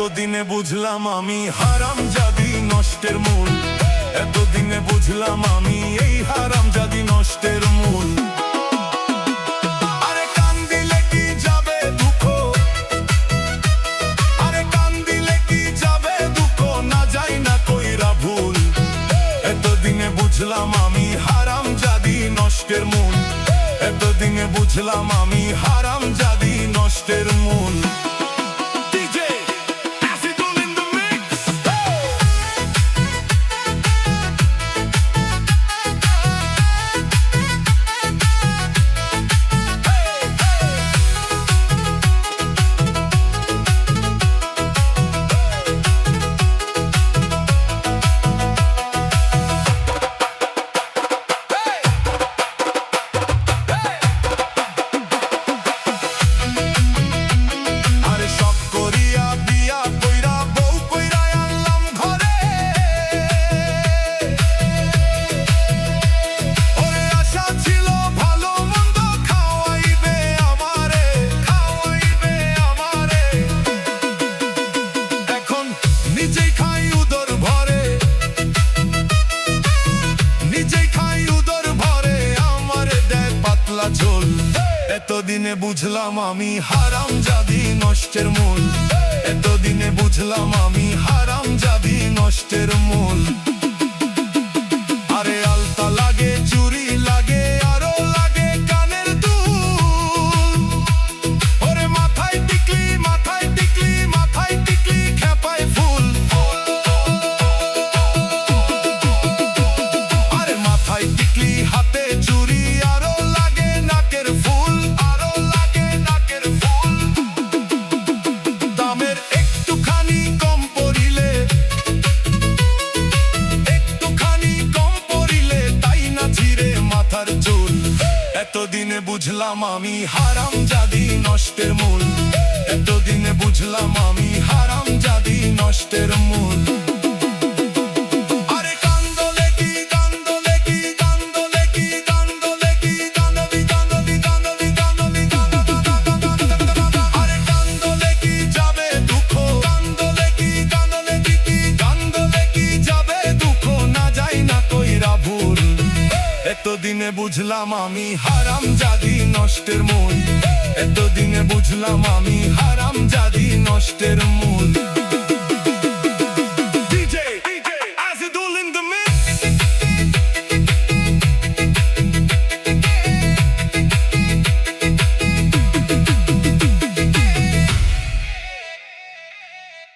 এতদিনে বুঝলাম আমি হারামজাদি নষ্টের মূল। এতদিনে বুঝলাম আমি এই হারামজাদি নষ্টের মূল। আরে কান দিলে কি যাবে দুঃখ, আরে কান দিলে কি যাবে দুঃখ, না যাই না কইরা ভুল। এতদিনে বুঝলাম আমি হারামজাদি নষ্টের মূল। এতদিনে বুঝলাম আমি হারামজাদি নষ্টের মূল। এতদিনে বুঝলাম আমি হারামজাদি নষ্টের মূল। এতদিনে বুঝলাম আমি হারামজাদি নষ্টের মূল। আরে আলতা লাগে, চুরি লাগে, আরো লাগে কানের দুল। ওরে মাথায় টিকলি, মাথায় টিকলি, মাথায় টিকলি, খেপায় ফুল। আরে মাথায় টিকলি, হাতে চুরি, আরো লাগে নাকের ফুল। দামের একটুখানি কম পড়িলে, একটুখানি কম পড়িলে তাই না ছিঁড়ে মাথার চুল। এতদিনে বুঝলাম আমি হারামজাদি নষ্টের মূল। এতদিনে বুঝলাম আমি হারামজাদি নষ্টের মূল। এতদিনে বুঝলাম আমি হারামজাদি নষ্টের মূল। এতদিনে বুঝলাম আমি হারামজাদি নষ্টের মূল।